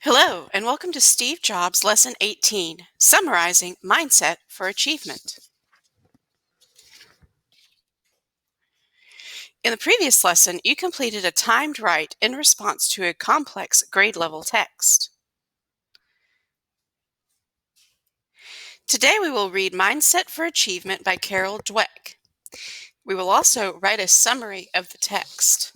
Hello, and welcome to Steve Jobs Lesson 18, Summarizing Mindset for Achievement. In the previous lesson, you completed a timed write in response to a complex grade-level text. Today we will read Mindset for Achievement by Carol Dweck. We will also write a summary of the text.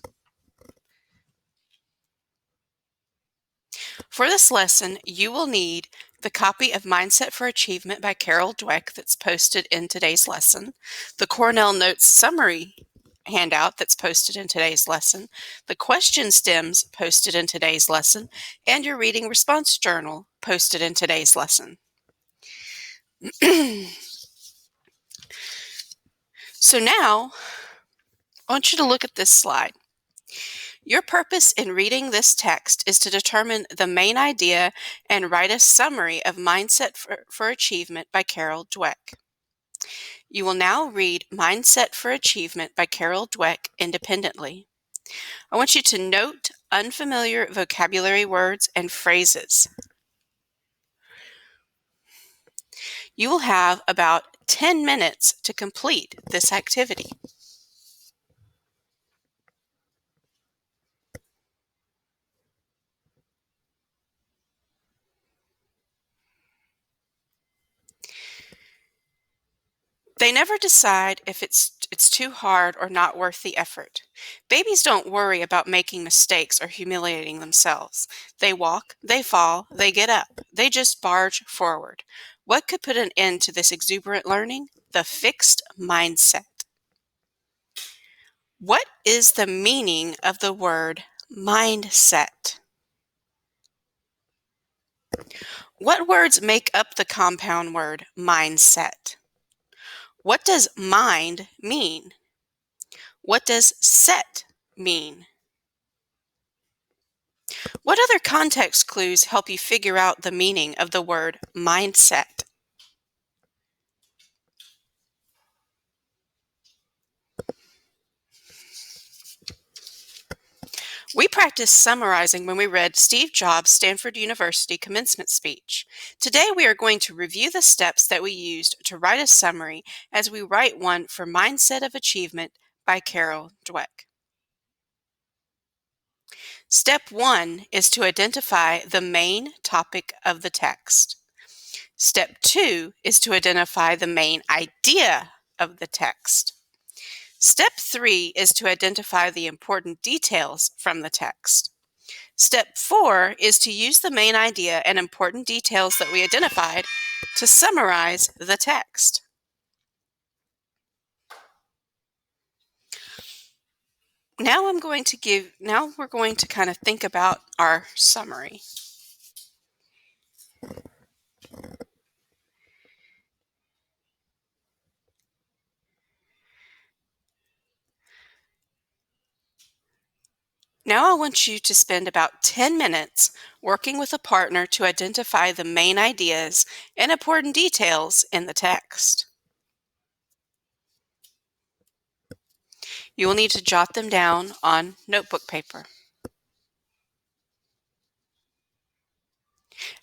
For this lesson, you will need the copy of Mindset for Achievement by Carol Dweck that's posted in today's lesson, the Cornell Notes summary handout that's posted in today's lesson, the question stems posted in today's lesson, and your reading response journal posted in today's lesson. So now, I want you to look at this slide. Your purpose in reading this text is to determine the main idea and write a summary of Mindset for Achievement by Carol Dweck. You will now read Mindset for Achievement by Carol Dweck independently. I want you to note unfamiliar vocabulary words and phrases. You will have about 10 minutes to complete this activity. They never decide if it's too hard or not worth the effort. Babies don't worry about making mistakes or humiliating themselves. They walk, they fall, they get up. They just barge forward. What could put an end to this exuberant learning? The fixed mindset. What is the meaning of the word mindset? What words make up the compound word mindset? What does mind mean? What does set mean? What other context clues help you figure out the meaning of the word mindset? We practiced summarizing when we read Steve Jobs' Stanford University commencement speech. Today we are going to review the steps that we used to write a summary as we write one for Mindset of Achievement by Carol Dweck. Step 1 is to identify the main topic of the text. Step 2 is to identify the main idea of the text. Step 3 is to identify the important details from the text. Step 4 is to use the main idea and important details that we identified to summarize the text. Now we're going to kind of think about our summary. Now I want you to spend about 10 minutes working with a partner to identify the main ideas and important details in the text. You will need to jot them down on notebook paper.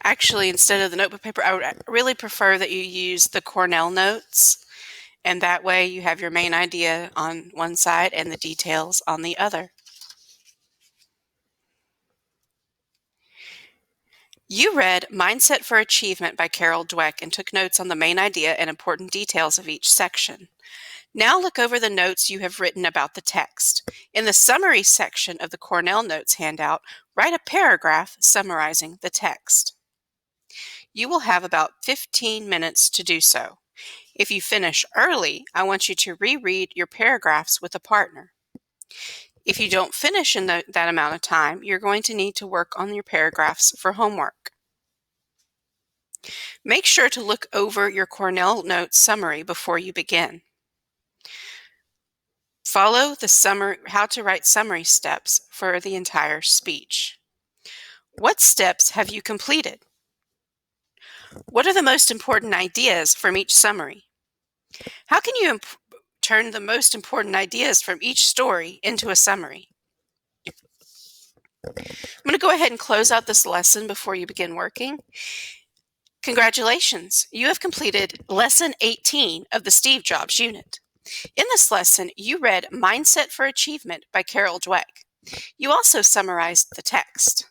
Actually, instead of the notebook paper, I would really prefer that you use the Cornell Notes, and that way you have your main idea on one side and the details on the other. You read Mindset for Achievement by Carol Dweck and took notes on the main idea and important details of each section. Now look over the notes you have written about the text. In the summary section of the Cornell Notes handout, write a paragraph summarizing the text. You will have about 15 minutes to do so. If you finish early, I want you to reread your paragraphs with a partner. If you don't finish in that amount of time, you're going to need to work on your paragraphs for homework. Make sure to look over your Cornell Notes summary before you begin. Follow the how to write summary steps for the entire speech. What steps have you completed? What are the most important ideas from each summary? How can you turn the most important ideas from each story into a summary? I'm going to go ahead and close out this lesson before you begin working. Congratulations! You have completed Lesson 18 of the Steve Jobs unit. In this lesson, you read Mindset for Achievement by Carol Dweck. You also summarized the text.